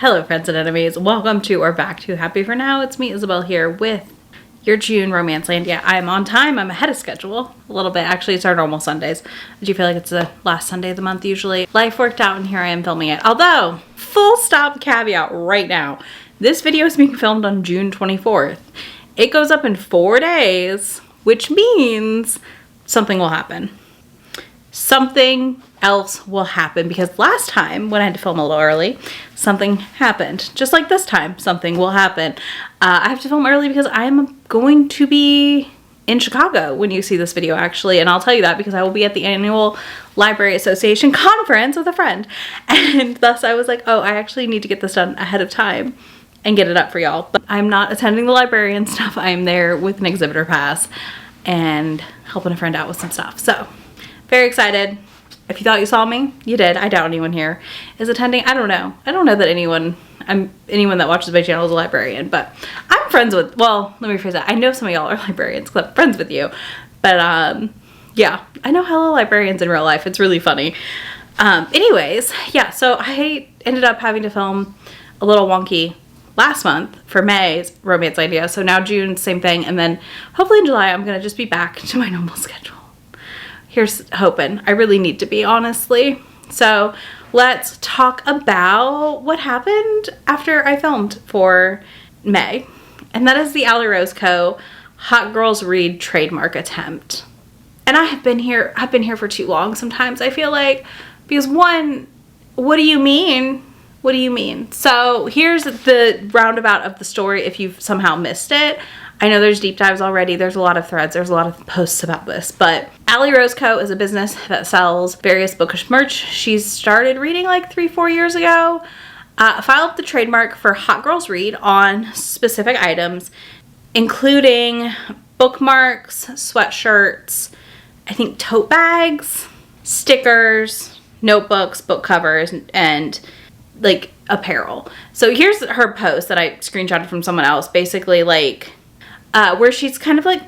Hello friends and enemies, welcome to or back to Happy For Now. It's me, Isabel, here with your June Romancelandia. I'm on time, I'm ahead of schedule a little bit. Actually, it's our normal Sundays. I do feel like it's the last Sunday of the month usually. Life worked out and here I am filming it. Although, full stop caveat right now, this video is being filmed on June 24th. It goes up in 4 days, which means something will happen. Something else will happen because last time when I had to film a little early, something happened. Just like this time, something will happen. I have to film early because I'm going to be in Chicago when you see this video actually, and I'll tell you that because I will be at the annual Library Association conference with a friend, and thus I was like, oh, I actually need to get this done ahead of time and get it up for y'all. But I'm not attending the librarian stuff. I'm there with an exhibitor pass and helping a friend out with some stuff. So very excited. If you thought you saw me, you did. I doubt anyone here is attending. I don't know. I don't know that anyone that watches my channel is a librarian, but I'm friends with, well, let me rephrase that. I know some of y'all are librarians because I'm friends with you. But yeah, I know hella librarians in real life. It's really funny. Anyways, yeah, so I ended up having to film a little wonky last month for May's Romancelandia. So now June, same thing. And then hopefully in July, I'm going to just be back to my normal schedule. Here's hoping. I really need to be, honestly. So let's talk about what happened after I filmed for May. And that is the Ally Rose Co. Hot Girls Read trademark attempt. And I've been here for too long sometimes, I feel like. Because one, what do you mean? What do you mean? So here's the roundabout of the story if you've somehow missed it. I know there's deep dives already. There's a lot of threads. There's a lot of posts about this. But Ally Rose Co. is a business that sells various bookish merch. She's started reading like 3-4 years ago. Filed the trademark for Hot Girls Read on specific items, including bookmarks, sweatshirts, I think tote bags, stickers, notebooks, book covers, and like apparel. So here's her post that I screenshotted from someone else. Basically like, where she's kind of like,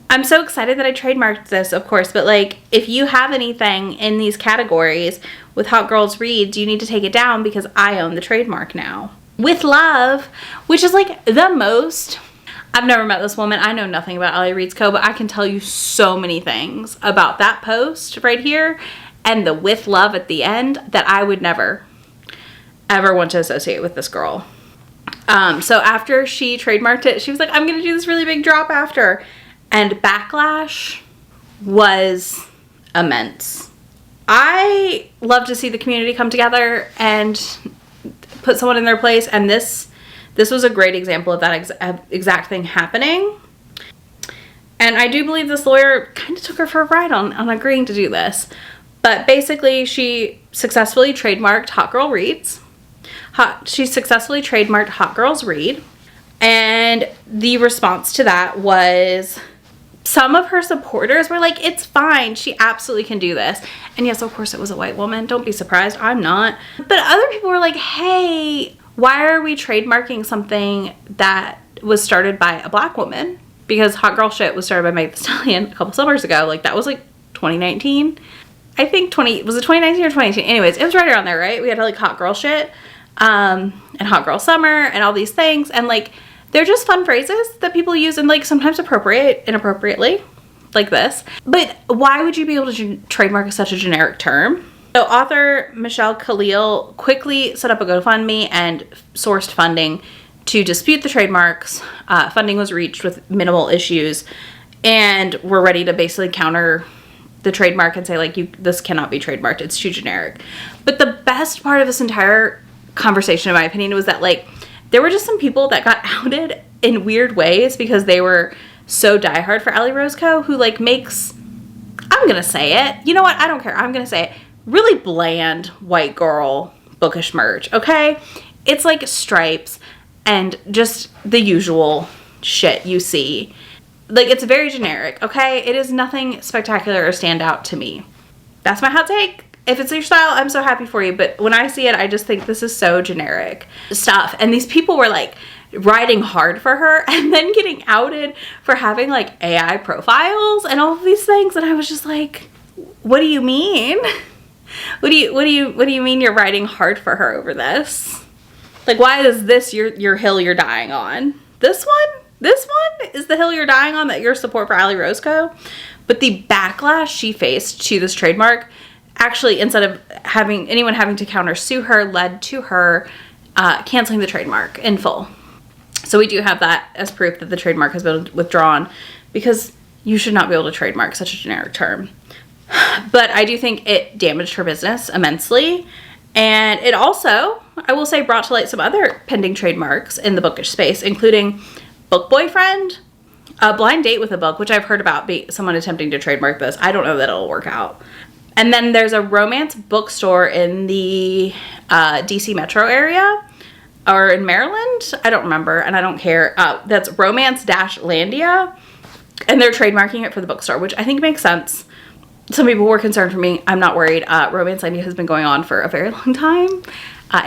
I'm so excited that I trademarked this, of course, but like, if you have anything in these categories with Hot Girls Read, you need to take it down because I own the trademark now. With love, which is like the most, I've never met this woman. I know nothing about Ally Reads Co., but I can tell you so many things about that post right here and the with love at the end that I would never, ever want to associate with this girl. So after she trademarked it, she was like, I'm going to do this really big drop after. And backlash was immense. I love to see the community come together and put someone in their place. And this was a great example of that exact thing happening. And I do believe this lawyer kind of took her for a ride on agreeing to do this. But basically, she successfully trademarked Hot Girl Reads. She successfully trademarked Hot Girls Read, and the response to that was some of her supporters were like, it's fine, she absolutely can do this. And yes, of course it was a white woman, don't be surprised, I'm not. But other people were like, hey, why are we trademarking something that was started by a black woman? Because Hot Girl Shit was started by Meg Thee Stallion a couple summers ago. Like that was like 2019. I think was it 2019 or 2018? Anyways, it was right around there, right? We had like Hot Girl Shit. And Hot Girl Summer and all these things, and like they're just fun phrases that people use and like sometimes appropriate inappropriately like this. But why would you be able to trademark such a generic term? So author Michelle Khalil quickly set up a GoFundMe and sourced funding to dispute the trademarks. Funding was reached with minimal issues, and we're ready to basically counter the trademark and say like, this cannot be trademarked, it's too generic. But the best part of this entire conversation, in my opinion, was that like there were just some people that got outed in weird ways because they were so diehard for Ally Rose Co. who like makes, I'm gonna say it, you know what, I don't care, I'm gonna say it, really bland white girl bookish merch. Okay, it's like stripes and just the usual shit you see. Like it's very generic. Okay, it is nothing spectacular or stand out to me. That's my hot take. If it's your style, I'm so happy for you. But when I see it, I just think this is so generic stuff. And these people were like riding hard for her and then getting outed for having like AI profiles and all of these things. And I was just like, what do you mean? What do you mean you're riding hard for her over this? Like, why is this your hill you're dying on? This one is the hill you're dying on, that your support for Ali Rose Co. But the backlash she faced to this trademark, actually, instead of anyone having to countersue her, led to her canceling the trademark in full. So we do have that as proof that the trademark has been withdrawn, because you should not be able to trademark such a generic term. But I do think it damaged her business immensely. And it also, I will say, brought to light some other pending trademarks in the bookish space, including Book Boyfriend, a blind date with a book, which I've heard about someone attempting to trademark this. I don't know that it'll work out. And then there's a romance bookstore in the DC metro area, or in Maryland. I don't remember, and I don't care. That's romancelandia, and they're trademarking it for the bookstore, which I think makes sense. Some people were concerned for me. I'm not worried. Romancelandia has been going on for a very long time.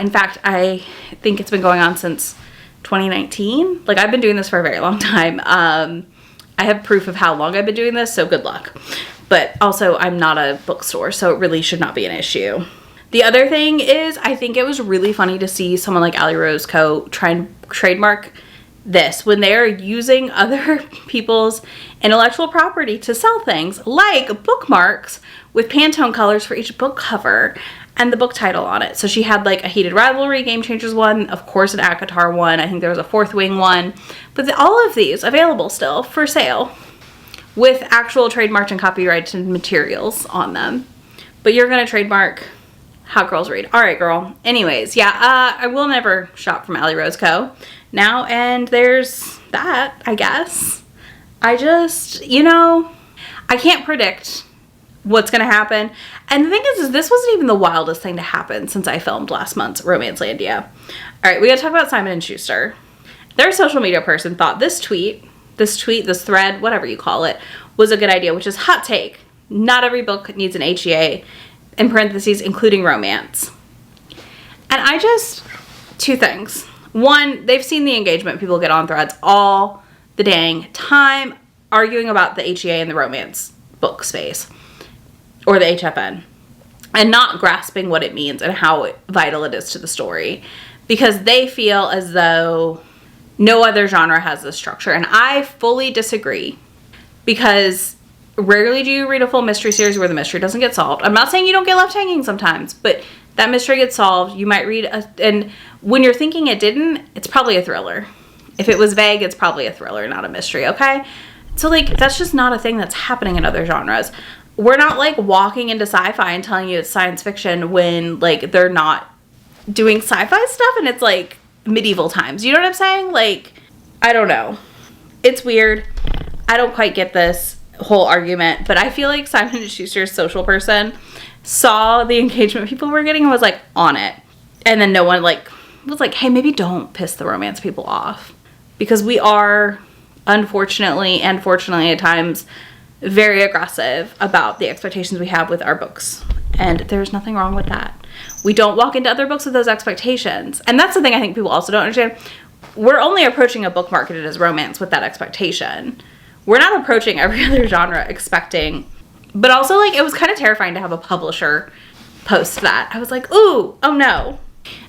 In fact, I think it's been going on since 2019. Like, I've been doing this for a very long time. I have proof of how long I've been doing this, so good luck. But also, I'm not a bookstore, so it really should not be an issue. The other thing is, I think it was really funny to see someone like Ali Rose Co. try and trademark this when they are using other people's intellectual property to sell things like bookmarks with Pantone colors for each book cover and the book title on it. So she had like a Heated Rivalry, Game Changers one, of course an ACOTAR one, I think there was a Fourth Wing one, but all of these available still for sale with actual trademarked and copyrighted materials on them. But you're gonna trademark How Girls Read. All right, girl. Anyways, yeah, I will never shop from Ali Rose Co. now, and there's that, I guess. I just, I can't predict what's gonna happen. And the thing is this wasn't even the wildest thing to happen since I filmed last month's Romancelandia. All right, we gotta talk about Simon & Schuster. Their social media person thought this thread, whatever you call it, was a good idea, which is hot take. Not every book needs an HEA, in parentheses, including romance. And two things. One, they've seen the engagement people get on threads all the dang time arguing about the HEA in the romance book space, or the HFN, and not grasping what it means and how vital it is to the story, because they feel as though no other genre has this structure. And I fully disagree, because rarely do you read a full mystery series where the mystery doesn't get solved. I'm not saying you don't get left hanging sometimes, but that mystery gets solved. You might read and when you're thinking it didn't, it's probably a thriller. If it was vague, it's probably a thriller, not a mystery, okay? So, like, that's just not a thing that's happening in other genres. We're not, like, walking into sci-fi and telling you it's science fiction when, like, they're not doing sci-fi stuff and it's, like, medieval times. You know what I'm saying? Like, I don't know. It's weird. I don't quite get this whole argument, but I feel like Simon & Schuster's social person saw the engagement people were getting and was, like, on it. And then no one, like, was like, hey, maybe don't piss the romance people off. Because we are, unfortunately and fortunately at times, very aggressive about the expectations we have with our books. And there's nothing wrong with that. We don't walk into other books with those expectations. And that's the thing I think people also don't understand. We're only approaching a book marketed as romance with that expectation. We're not approaching every other genre expecting. But also, like, it was kind of terrifying to have a publisher post that. I was like, ooh, oh no.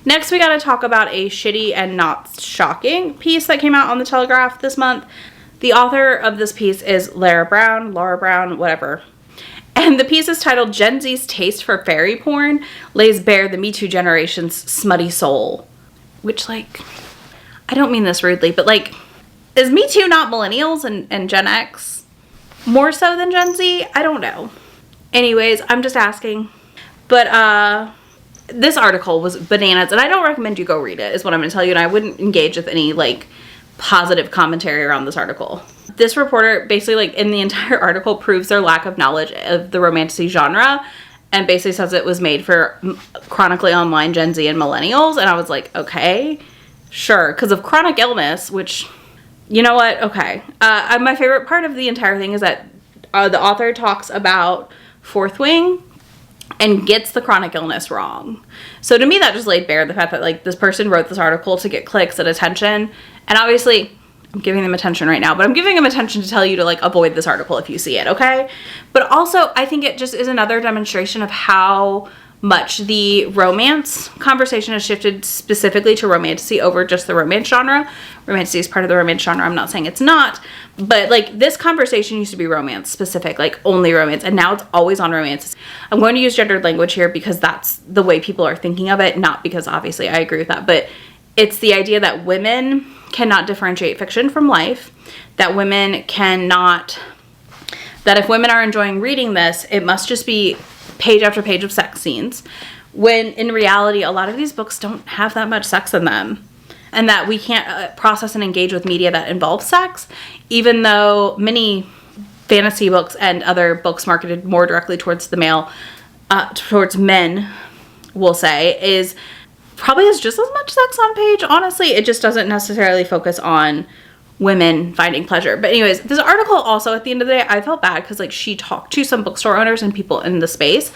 Next, we got to talk about a shitty and not shocking piece that came out on the Telegraph this month. The author of this piece is Laura Brown, whatever. And the piece is titled Gen Z's Taste for Fairy Porn Lays Bare the Me Too Generation's Smutty Soul. Which, like, I don't mean this rudely, but, like, is Me Too not millennials and Gen X more so than Gen Z? I don't know. Anyways, I'm just asking. But, this article was bananas, and I don't recommend you go read it, is what I'm going to tell you, and I wouldn't engage with any, like, positive commentary around this article. This reporter basically, like, in the entire article proves their lack of knowledge of the romantasy genre, and basically says it was made for chronically online Gen Z and millennials, and I was like, okay, sure, because of chronic illness, which, you know what, okay. My favorite part of the entire thing is that the author talks about Fourth Wing, and gets the chronic illness wrong. So to me, that just laid bare the fact that, like, this person wrote this article to get clicks and attention. And obviously, I'm giving them attention right now, but I'm giving them attention to tell you to, like, avoid this article if you see it, okay? But also, I think it just is another demonstration of how much. The romance conversation has shifted specifically to romantasy over just the romance genre. Romantasy is part of the romance genre. I'm not saying it's not, but like this conversation used to be romance specific, like only romance, and now it's always on romance. I'm going to use gendered language here because that's the way people are thinking of it, not because obviously I agree with that, but it's the idea that women cannot differentiate fiction from life, that women cannot, that if women are enjoying reading this, it must just be page after page of sex scenes, when in reality, a lot of these books don't have that much sex in them. And that we can't process and engage with media that involves sex, even though many fantasy books and other books marketed more directly towards the male, towards men, we'll say, is probably has just as much sex on page. Honestly, it just doesn't necessarily focus on women finding pleasure. But anyways, this article also, at the end of the day, I felt bad because like she talked to some bookstore owners and people in the space,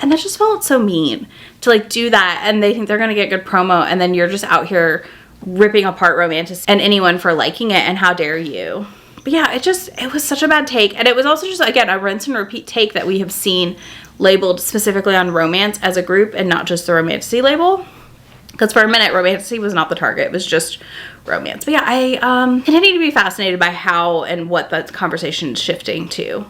and that just felt so mean to like do that, and they think they're gonna get good promo, and then you're just out here ripping apart romanticism and anyone for liking it, and how dare you. But yeah, it was such a bad take, and it was also just, again, a rinse and repeat take that we have seen labeled specifically on romance as a group and not just the romantasy label, because for a minute romantasy was not the target, it was just romance. But yeah, I continue to be fascinated by how and what that conversation is shifting to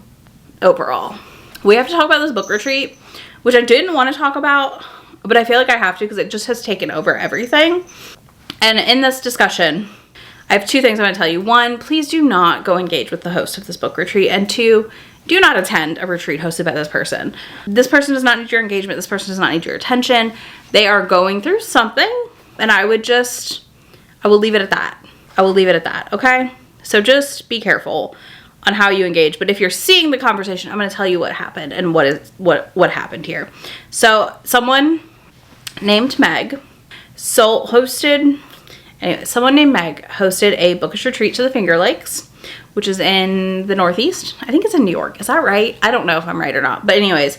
overall. We have to talk about this book retreat, which I didn't want to talk about, but I feel like I have to because it just has taken over everything. And in this discussion, I have two things I'm going to tell you. One, please do not go engage with the host of this book retreat. And two, do not attend a retreat hosted by this person. This person does not need your engagement. This person does not need your attention. They are going through something, and I will leave it at that. I will leave it at that, okay? So just be careful on how you engage. But if you're seeing the conversation, I'm going to tell you what happened and what happened here. So someone named Meg hosted a bookish retreat to the Finger Lakes, which is in the Northeast. I think it's in New York. Is that right? I don't know if I'm right or not. But anyways,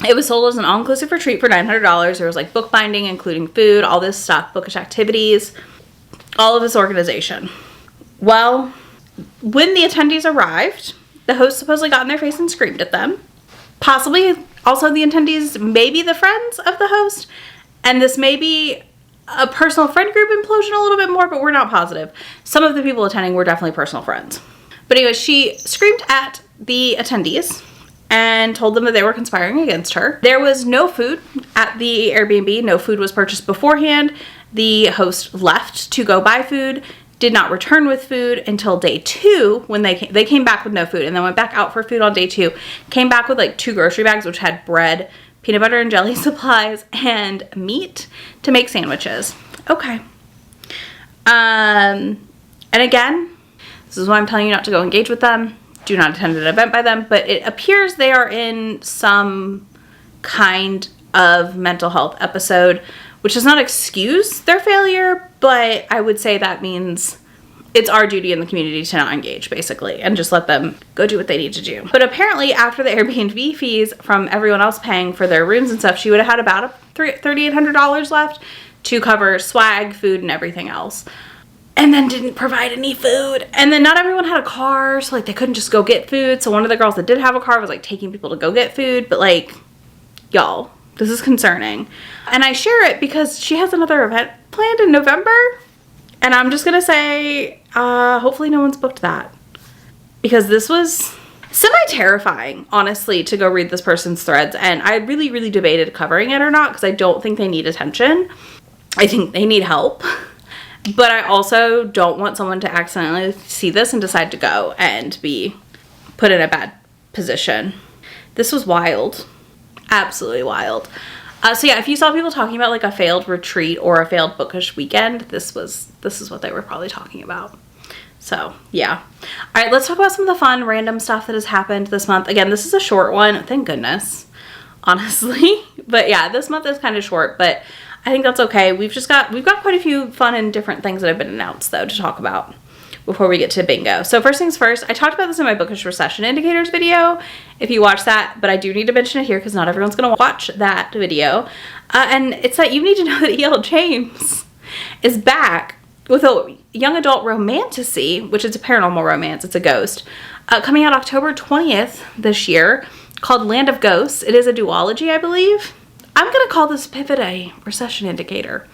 it was sold as an all-inclusive retreat for $900. There was like bookbinding, including food, all this stuff, bookish activities, all of this organization. Well, when the attendees arrived, the host supposedly got in their face and screamed at them. Possibly also the attendees, maybe the friends of the host. And this may be a personal friend group implosion a little bit more, but we're not positive. Some of the people attending were definitely personal friends. But anyway, she screamed at the attendees and told them that they were conspiring against her. There was no food at the Airbnb. No food was purchased beforehand. The host left to go buy food, did not return with food until day 2 when they came back with no food, and then went back out for food on day 2. Came back with like 2 grocery bags, which had bread, peanut butter and jelly supplies, and meat to make sandwiches. Okay. And again, this is why I'm telling you not to go engage with them. Do not attend an event by them. But it appears they are in some kind of mental health episode, which does not excuse their failure, but I would say that means it's our duty in the community to not engage, basically, and just let them go do what they need to do. But apparently, after the Airbnb fees from everyone else paying for their rooms and stuff, she would have had about $3,800 left to cover swag, food, and everything else. And then didn't provide any food. And then not everyone had a car, so like they couldn't just go get food. So one of the girls that did have a car was like taking people to go get food. But like, y'all, this is concerning. And I share it because she has another event planned in November. And I'm just gonna say, hopefully no one's booked that. Because this was semi-terrifying, honestly, to go read this person's threads. And I really, really debated covering it or not because I don't think they need attention. I think they need help. But I also don't want someone to accidentally see this and decide to go and be put in a bad position. This was wild. Absolutely wild. So yeah, if you saw people talking about like a failed retreat or a failed bookish weekend, this is what they were probably talking about. So yeah. All right, let's talk about some of the fun random stuff that has happened this month. Again, this is a short one. Thank goodness, honestly. But yeah, this month is kind of short, but I think that's okay. We've got quite a few fun and different things that have been announced though to talk about before we get to bingo. So first things first, I talked about this in my bookish recession indicators video, if you watch that, but I do need to mention it here because not everyone's going to watch that video. And it's that you need to know that E.L. James is back with a young adult romantasy, which is a paranormal romance. It's a ghost, coming out October 20th this year, called Land of Ghosts. It is a duology, I believe. I'm going to call this pivot a recession indicator.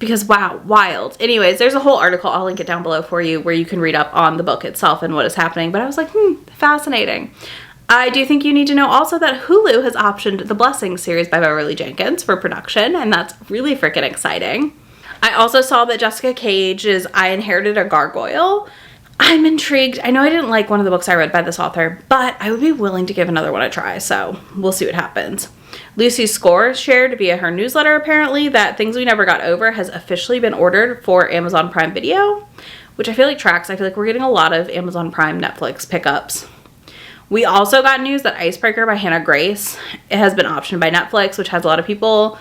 Because wow, wild. Anyways, there's a whole article, I'll link it down below for you, where you can read up on the book itself and what is happening. But I was like, fascinating. I do think you need to know also that Hulu has optioned the Blessing series by Beverly Jenkins for production, and that's really freaking exciting. I also saw that Jessica Cage's I Inherited a Gargoyle. I'm intrigued. I know I didn't like one of the books I read by this author, but I would be willing to give another one a try, so we'll see what happens. Lucy Score shared via her newsletter, apparently, that Things We Never Got Over has officially been ordered for Amazon Prime Video, which I feel like tracks. I feel like we're getting a lot of Amazon Prime Netflix pickups. We also got news that Icebreaker by Hannah Grace, it has been optioned by Netflix, which has a lot of people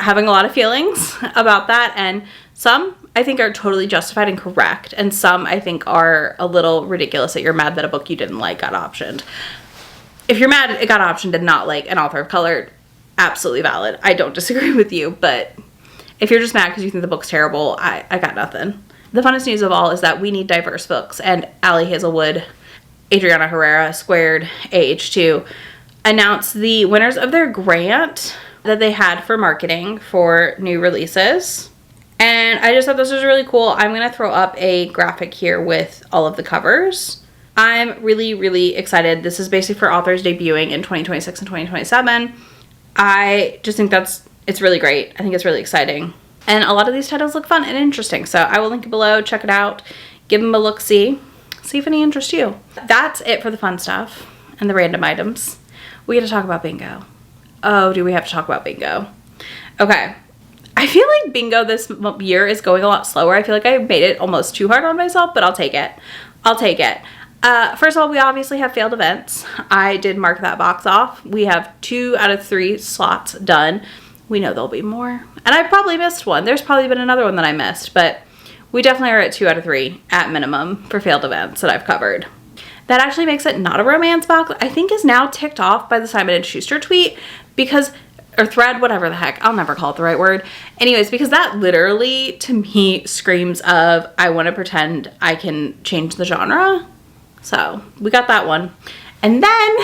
having a lot of feelings about that, and some I think are totally justified and correct, and some I think are a little ridiculous that you're mad that a book you didn't like got optioned. If you're mad it got optioned and not like an author of color, absolutely valid. I don't disagree with you, but if you're just mad because you think the book's terrible, I got nothing. The funnest news of all is that We Need Diverse Books and Allie Hazelwood, Adriana Herrera, Squared, AH2 announced the winners of their grant that they had for marketing for new releases. And I just thought this was really cool. I'm going to throw up a graphic here with all of the covers. I'm really, really excited. This is basically for authors debuting in 2026 and 2027. I just think it's really great. I think it's really exciting. And a lot of these titles look fun and interesting. So I will link it below. Check it out. Give them a look-see. See if any interest you. That's it for the fun stuff and the random items. We get to talk about bingo. Oh, do we have to talk about bingo? Okay. I feel like bingo this year is going a lot slower. I feel like I made it almost too hard on myself, but I'll take it. I'll take it. First of all, we obviously have failed events. I did mark that box off. We have 2 out of 3 slots done. We know there'll be more. And I probably missed one. There's probably been another one that I missed, but we definitely are at 2 out of 3 at minimum for failed events that I've covered. That actually makes it not a romance box. I think is now ticked off by the Simon & Schuster tweet because, or thread, whatever the heck. I'll never call it the right word. Anyways, because that literally to me screams of I want to pretend I can change the genre. So we got that one. And then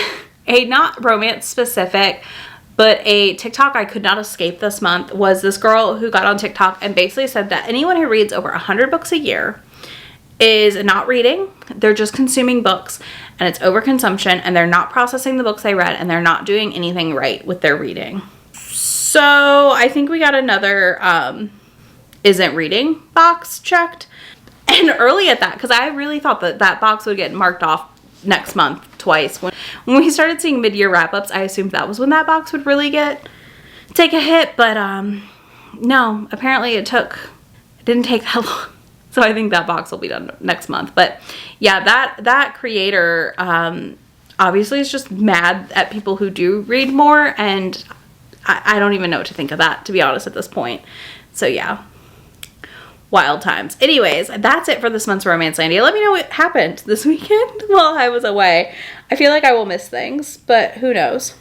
a not romance specific, but a TikTok I could not escape this month was this girl who got on TikTok and basically said that anyone who reads over 100 books a year is not reading. They're just consuming books and it's overconsumption and they're not processing the books they read and they're not doing anything right with their reading. So I think we got another isn't reading box checked. And early at that, because I really thought that that box would get marked off next month twice. When we started seeing mid-year wrap-ups, I assumed that was when that box would really take a hit. But no, apparently it didn't take that long. So I think that box will be done next month. But yeah, that creator obviously is just mad at people who do read more. And I don't even know what to think of that, to be honest, at this point. So yeah. Wild times. Anyways, that's it for this month's Romancelandia. Let me know what happened this weekend while I was away. I feel like I will miss things, but who knows?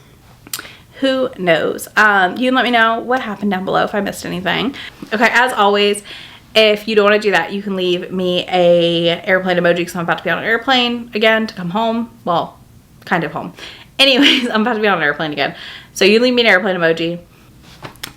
Who knows? You can let me know what happened down below if I missed anything. Okay, as always, if you don't want to do that, you can leave me a airplane emoji because I'm about to be on an airplane again to come home. Well, kind of home. Anyways, I'm about to be on an airplane again. So you leave me an airplane emoji.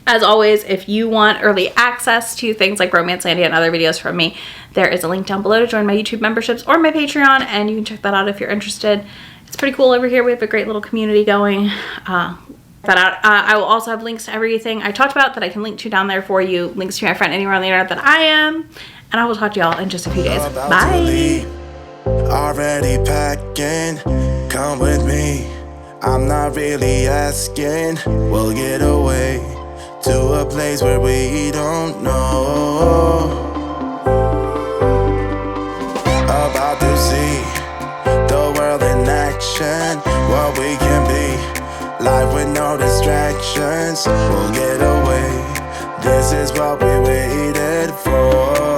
As always, if you want early access to things like Romancelandia and other videos from me, there is a link down below to join my YouTube memberships or my Patreon, and you can check that out if you're interested. It's pretty cool over here. We have a great little community going. I will also have links to everything I talked about that I can link to down there for you. Links to my friend anywhere on the internet that I am. And I will talk to y'all in just a few days. Bye. Already packing, come with me. I'm not really asking. We'll get away to a place where we don't know. About to see the world in action, what we can be. Life with no distractions, we'll get away. This is what we waited for.